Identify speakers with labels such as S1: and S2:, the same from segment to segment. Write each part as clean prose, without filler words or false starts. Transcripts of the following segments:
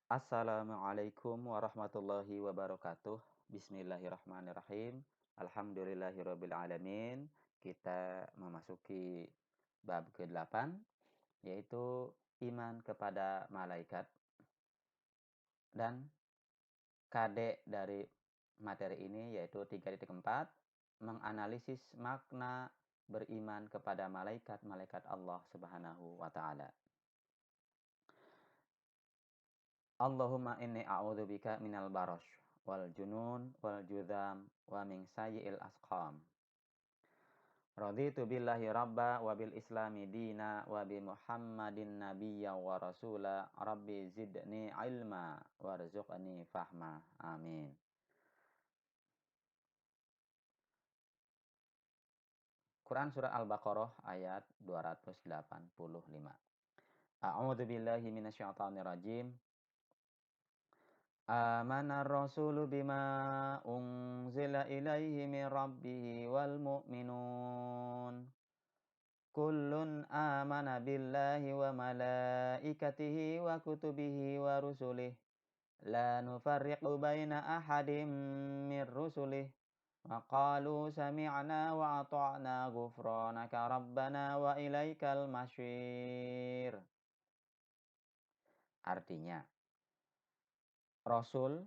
S1: Assalamualaikum warahmatullahi wabarakatuh. Bismillahirrahmanirrahim. Alhamdulillahirabbil alamin. Kita memasuki bab ke-8 yaitu iman kepada malaikat, dan KD dari materi ini yaitu 3.4 menganalisis makna beriman kepada malaikat-malaikat Allah Subhanahu wa taala. Allahumma inni a'udzubika minal barash wal junun wal judham wa min sayyi'il asqam. Raditu billahi rabba wa bil islami dina wa bi Muhammadin nabiyya wa rasula. Rabbi zidni ilma warzuqni fahma. Amin. Quran surah Al-Baqarah ayat 285. A'udzu billahi minasyaitonir rajim. Amanar rasulu bima unzila ilaihi min rabbih wal mu'minun. Kullun amana billahi wa malaikatihi wa kutubihi wa rusulih. La nufarriqu baina ahadim min rusulih. Wa qalu sami'na wa ata'na ghufranaka rabbana wa ilaikal masyir. Artinya, Rasul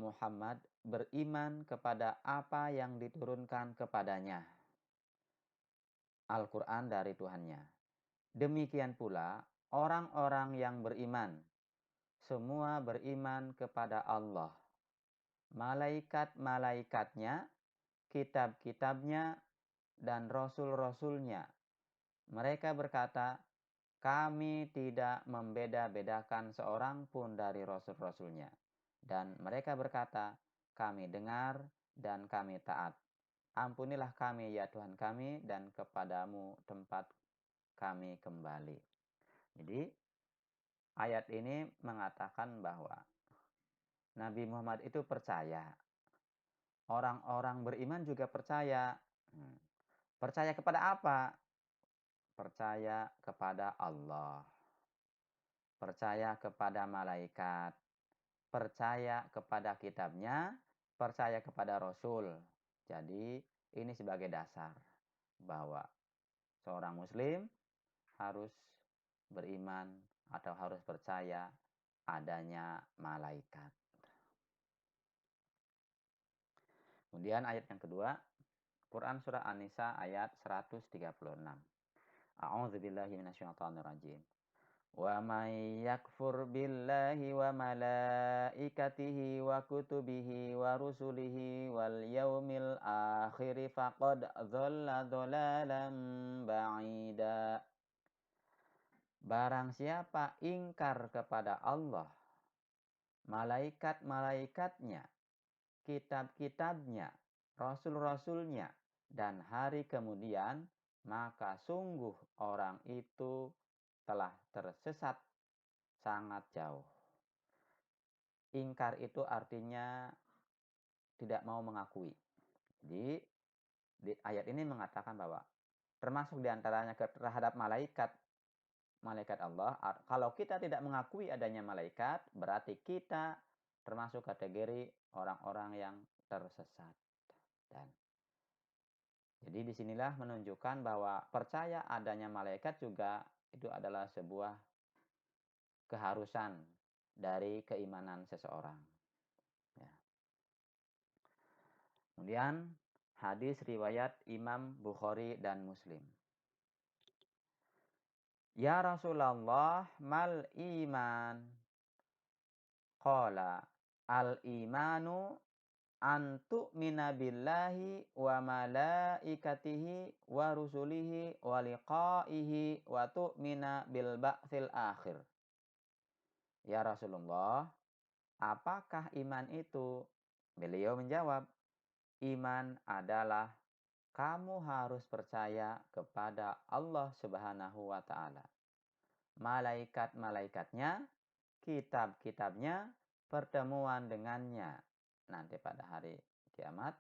S1: Muhammad beriman kepada apa yang diturunkan kepadanya, Al-Quran dari Tuhannya. Demikian pula orang-orang yang beriman, semua beriman kepada Allah, malaikat-malaikatnya, kitab-kitabnya, dan rasul-rasulnya. Mereka berkata, kami tidak membeda-bedakan seorang pun dari rasul-rasulnya. Dan mereka berkata, kami dengar dan kami taat. Ampunilah kami ya Tuhan kami, dan kepadamu tempat kami kembali. Jadi ayat ini mengatakan bahwa Nabi Muhammad itu percaya. Orang-orang beriman juga percaya. Percaya kepada apa? Percaya kepada Allah. Percaya kepada malaikat. Percaya kepada kitabnya. Percaya kepada Rasul. Jadi ini sebagai dasar bahwa seorang muslim harus beriman atau harus percaya adanya malaikat. Kemudian ayat yang kedua, Quran surah An-Nisa ayat 136. A'udzubillahi minasyaitonirrajim. Wa may yakfur billahi wa malaikatihi wa kutubihi wa rusulihi wal yaumil akhir faqad dhalla dhalalan ba'ida. Barang siapa ingkar kepada Allah, malaikat-malaikatnya, kitab-kitabnya, rasul-rasulnya, dan hari kemudian, maka sungguh orang itu telah tersesat sangat jauh. Ingkar itu artinya tidak mau mengakui. Jadi di ayat ini mengatakan bahwa termasuk diantaranya terhadap malaikat Allah, kalau kita tidak mengakui adanya malaikat, berarti kita termasuk kategori orang-orang yang tersesat. Dan jadi disinilah menunjukkan bahwa percaya adanya malaikat juga itu adalah sebuah keharusan dari keimanan seseorang. Ya. Kemudian hadis riwayat Imam Bukhari dan Muslim. Ya Rasulullah, mal iman? Qala al-imanu an tu'mina billahi wa malaikatihi wa rusulihi wa liqaihi wa tu'mina bil ba'tsil akhir. Ya Rasulullah, apakah iman itu? Beliau menjawab, iman adalah kamu harus percaya kepada Allah Subhanahu wa taala, malaikat-malaikatnya, kitab-kitabnya, pertemuan dengannya nanti pada hari kiamat,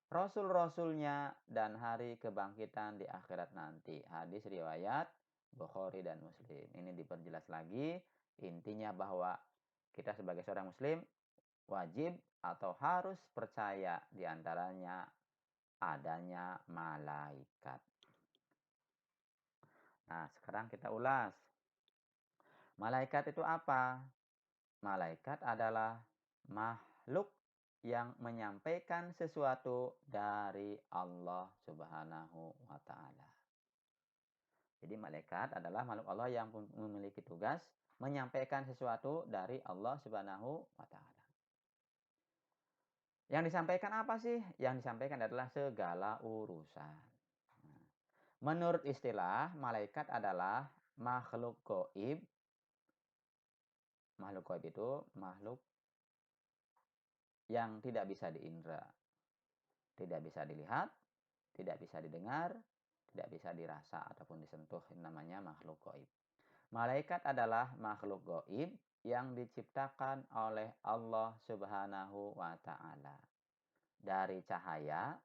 S1: rasul-rasulnya, dan hari kebangkitan di akhirat nanti. Hadis riwayat Bukhari dan Muslim. Ini diperjelas lagi, intinya bahwa kita sebagai seorang muslim wajib atau harus percaya di antaranya adanya malaikat. Nah, sekarang kita ulas. Malaikat itu apa? Malaikat adalah makhluk yang menyampaikan sesuatu dari Allah Subhanahu wa taala. Jadi malaikat adalah makhluk Allah yang memiliki tugas menyampaikan sesuatu dari Allah Subhanahu wa taala. Yang disampaikan apa sih? Yang disampaikan adalah segala urusan. Nah, menurut istilah, malaikat adalah makhluk gaib. Makhluk gaib itu makhluk yang tidak bisa diindra, tidak bisa dilihat, tidak bisa didengar, tidak bisa dirasa ataupun disentuh. Ini namanya makhluk gaib. Malaikat adalah makhluk gaib yang diciptakan oleh Allah Subhanahu wa taala dari cahaya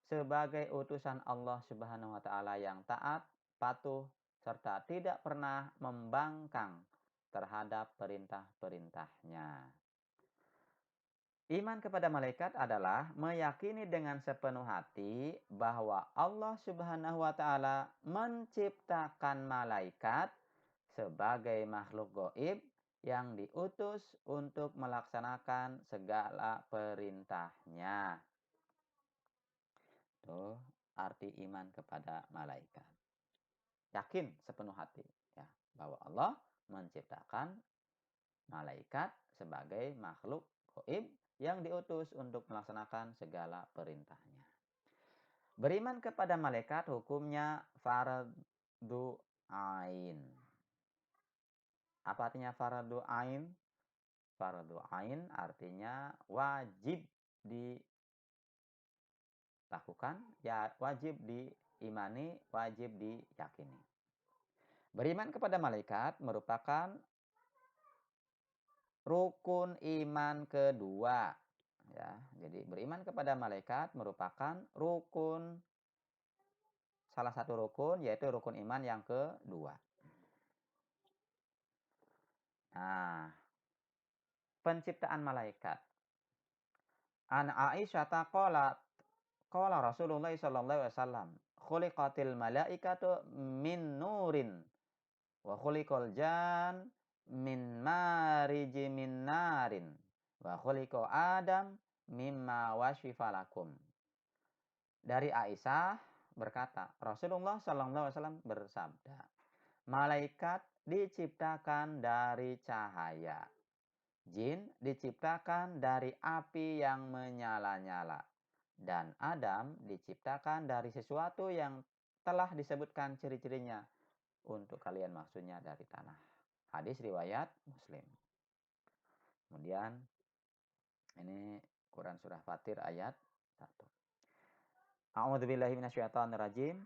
S1: sebagai utusan Allah Subhanahu wa taala yang taat, patuh serta tidak pernah membangkang terhadap perintah-perintahnya. Iman kepada malaikat adalah meyakini dengan sepenuh hati bahwa Allah Subhanahu wa taala menciptakan malaikat sebagai makhluk gaib yang diutus untuk melaksanakan segala perintahnya. Tuh arti iman kepada malaikat. Yakin sepenuh hati ya bahwa Allah menciptakan malaikat sebagai makhluk gaib yang diutus untuk melaksanakan segala perintahnya. Beriman kepada malaikat hukumnya fardu ain. Apa artinya fardu ain? Fardu ain artinya wajib dilakukan, ya wajib diimani, wajib diyakini. Beriman kepada malaikat merupakan rukun iman kedua. Ya, jadi beriman kepada malaikat merupakan salah satu rukun yaitu rukun iman yang kedua. Nah, penciptaan malaikat. An Aisyah qalat qala Rasulullah sallallahu alaihi wasallam khuliqatil malaikatu min nurin wa khuliqal jan min mariji min narin wa khuliqa Adam mimma wasfifalakum. Dari Aisyah berkata, Rasulullah sallallahu alaihi wasallam bersabda, malaikat diciptakan dari cahaya. Jin diciptakan dari api yang menyala-nyala. Dan Adam diciptakan dari sesuatu yang telah disebutkan ciri-cirinya. Untuk kalian maksudnya dari tanah. Hadis riwayat Muslim. Kemudian ini Quran surah Fatir ayat 1. A'udzubillahi minasyaitonirrajim.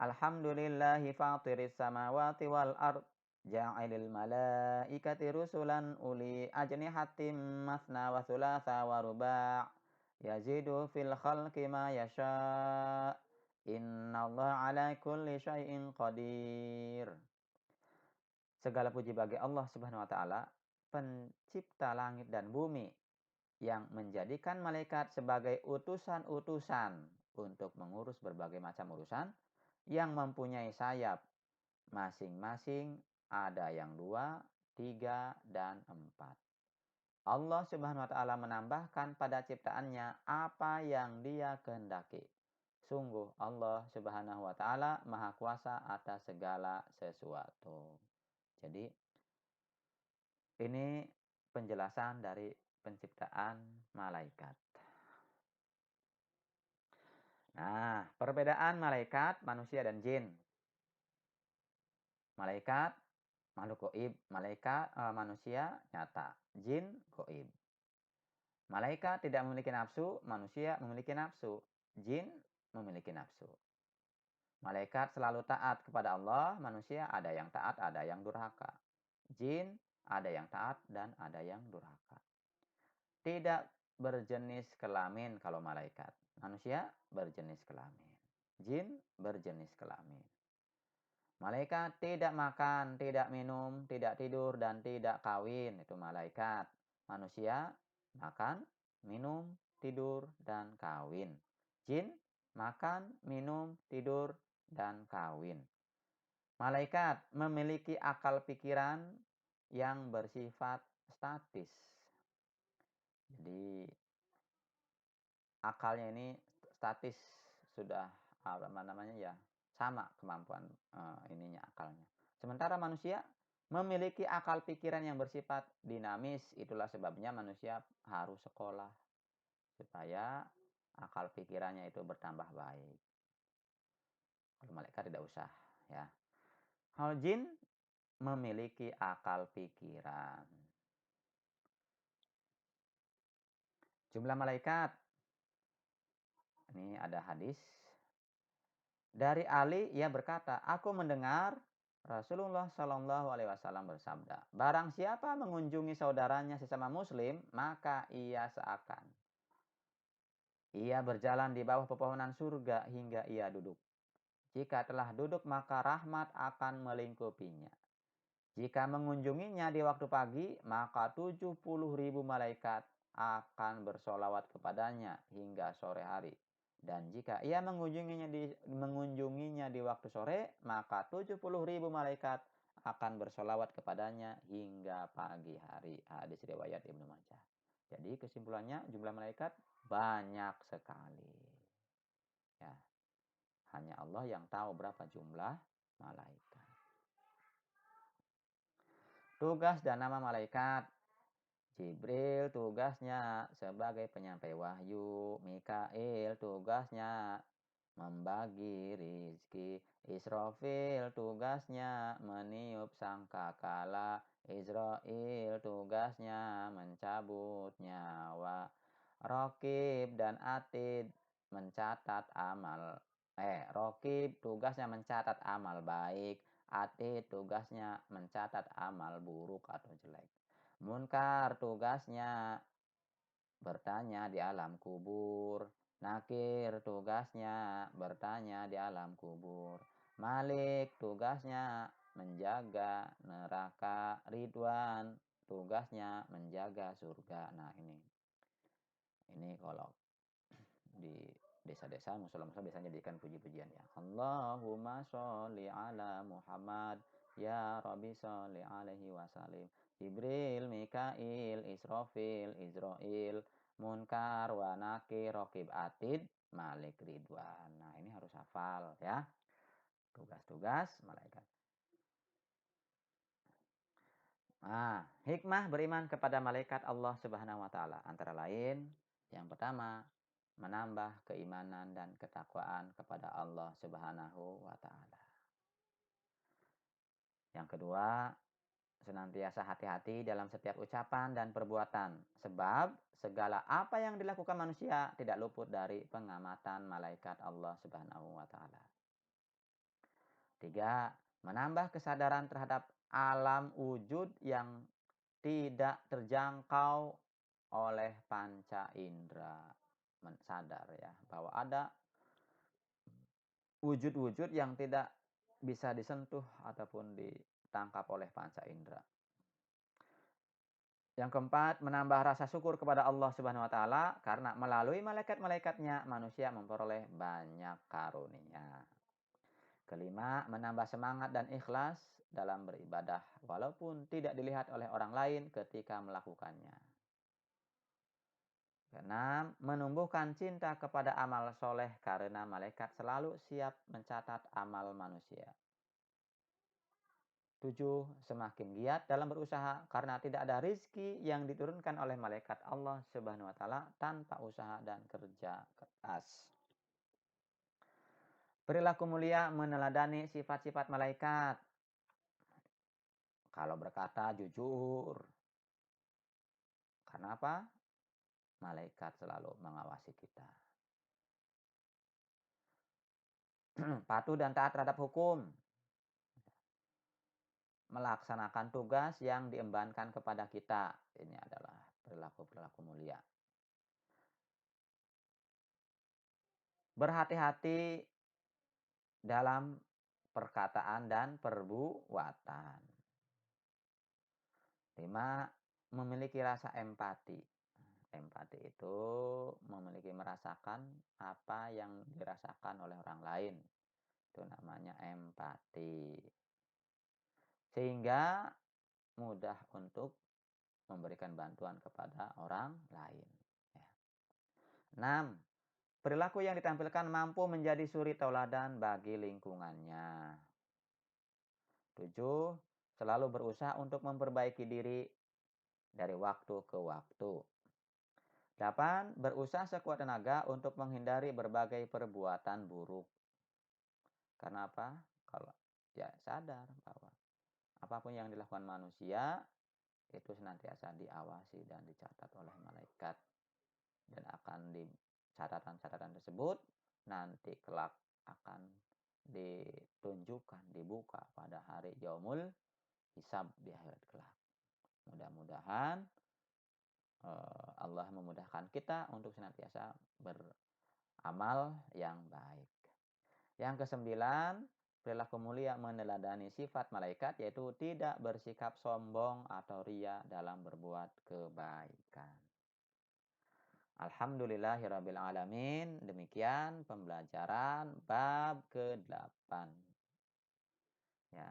S1: Alhamdulillahi fatiris samawati wal ard. Ja'ilil malaikati rusulan uli ajnihatim masna wa thulatha wa ruba' yazidu fil khalqi ma yasha' innallaha ala kulli syai'in qadir. Segala puji bagi Allah Subhanahu wa taala, pencipta langit dan bumi yang menjadikan malaikat sebagai utusan-utusan untuk mengurus berbagai macam urusan yang mempunyai sayap masing-masing ada yang 2, 3, dan 4. Allah Subhanahu wa taala menambahkan pada ciptaannya apa yang Dia kehendaki. Sungguh Allah Subhanahu wa taala Maha Kuasa atas segala sesuatu. Jadi ini penjelasan dari penciptaan malaikat. Nah, perbedaan malaikat, manusia dan jin. Malaikat makhluk gaib, malaikat manusia nyata, jin gaib. Malaikat tidak memiliki nafsu, manusia memiliki nafsu, jin memiliki nafsu. Malaikat selalu taat kepada Allah, manusia ada yang taat, ada yang durhaka. Jin ada yang taat dan ada yang durhaka. Tidak berjenis kelamin kalau malaikat. Manusia berjenis kelamin. Jin berjenis kelamin. Malaikat tidak makan, tidak minum, tidak tidur, dan tidak kawin. Itu malaikat. Manusia makan, minum, tidur, dan kawin. Jin makan, minum, tidur, dan kawin. Malaikat memiliki akal pikiran yang bersifat statis. Jadi akalnya ini statis, sudah apa namanya ya, sama kemampuan ininya akalnya. Sementara manusia memiliki akal pikiran yang bersifat dinamis. Itulah sebabnya manusia harus sekolah supaya akal pikirannya itu bertambah baik. Kalau malaikat tidak usah ya. Kalau jin memiliki akal pikiran. Jumlah malaikat. Ini ada hadis dari Ali, ia berkata, aku mendengar Rasulullah Shallallahu Alaihi Wasallam bersabda, barang siapa mengunjungi saudaranya sesama Muslim, maka ia seakan ia berjalan di bawah pepohonan surga hingga ia duduk. Jika telah duduk, maka rahmat akan melingkupinya. Jika mengunjunginya di waktu pagi, maka 70.000 malaikat akan bersolawat kepadanya hingga sore hari. Dan jika ia mengunjunginya di waktu sore, maka 70.000 malaikat akan bersolawat kepadanya hingga pagi hari. Hadis riwayat Ibnu Majah. Jadi kesimpulannya jumlah malaikat banyak sekali. Ya, hanya Allah yang tahu berapa jumlah malaikat. Tugas dan nama malaikat. Jibril tugasnya sebagai penyampai wahyu, Mikail tugasnya membagi rizki, Israfil tugasnya meniup sangkakala, Israel tugasnya mencabut nyawa, Rokib dan Atid mencatat amal. Rokib tugasnya mencatat amal baik, Atid tugasnya mencatat amal buruk atau jelek. Munkar tugasnya bertanya di alam kubur. Nakir tugasnya bertanya di alam kubur. Malik tugasnya menjaga neraka. Ridwan tugasnya menjaga surga. Nah ini kalau di desa-desa musola-musola biasanya jadikan puji-pujian ya. Allahumma sholli ala Muhammad ya Rabbi sholli alaihi wasallim. Jibril, Mikail, Israfil, Izrail, Munkar, wa Nakir, Rokib, Atid, Malik, Ridwan. Nah ini harus hafal ya. Tugas-tugas malaikat. Nah, hikmah beriman kepada malaikat Allah Subhanahu wa taala antara lain yang pertama, menambah keimanan dan ketakwaan kepada Allah Subhanahu wa taala. Yang kedua, senantiasa hati-hati dalam setiap ucapan dan perbuatan, sebab segala apa yang dilakukan manusia tidak luput dari pengamatan malaikat Allah Subhanahu wa taala. Tiga, menambah kesadaran terhadap alam wujud yang tidak terjangkau oleh panca indera. Sadar ya bahwa ada wujud-wujud yang tidak bisa disentuh ataupun ditangkap oleh panca indera. Yang keempat, menambah rasa syukur kepada Allah Subhanahu wa taala karena melalui malaikat-malaikatnya manusia memperoleh banyak karunia. Kelima, menambah semangat dan ikhlas dalam beribadah walaupun tidak dilihat oleh orang lain ketika melakukannya. Keenam, menumbuhkan cinta kepada amal soleh karena malaikat selalu siap mencatat amal manusia. Tujuh, semakin giat dalam berusaha karena tidak ada rizki yang diturunkan oleh malaikat Allah Subhanahu wa taala tanpa usaha dan kerja keras. Perilaku mulia meneladani sifat-sifat malaikat. Kalau berkata jujur. Karena apa? Malaikat selalu mengawasi kita. Patuh dan taat terhadap hukum. Melaksanakan tugas yang diembankan kepada kita. Ini adalah perilaku-perilaku mulia. Berhati-hati dalam perkataan dan perbuatan. 5. Memiliki rasa empati. Empati itu memiliki merasakan apa yang dirasakan oleh orang lain. Itu namanya empati. Sehingga mudah untuk memberikan bantuan kepada orang lain. Ya. 6. Perilaku yang ditampilkan mampu menjadi suri tauladan bagi lingkungannya. 7. Selalu berusaha untuk memperbaiki diri dari waktu ke waktu. 8. Berusaha sekuat tenaga untuk menghindari berbagai perbuatan buruk. Karena apa? Kalau ya sadar bahwa apapun yang dilakukan manusia itu senantiasa diawasi dan dicatat oleh malaikat. Dan akan di catatan-catatan tersebut nanti kelak akan ditunjukkan, dibuka pada hari yaumul hisab di akhirat kelak. Mudah-mudahan Allah memudahkan kita untuk senantiasa beramal yang baik. Yang kesembilan, perilaku mulia meneladani sifat malaikat, yaitu tidak bersikap sombong atau ria dalam berbuat kebaikan. Alhamdulillahirabbil alamin. Demikian pembelajaran bab ke-8. Ya,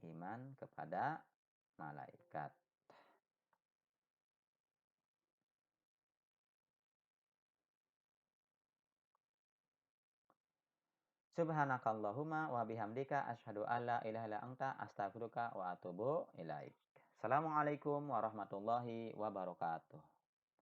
S1: iman kepada malaikat. Subhanakallahumma wa bihamdika asyhadu an la ilaha illa anta astaghfiruka wa atubu ilaik. Assalamualaikum warahmatullahi wabarakatuh.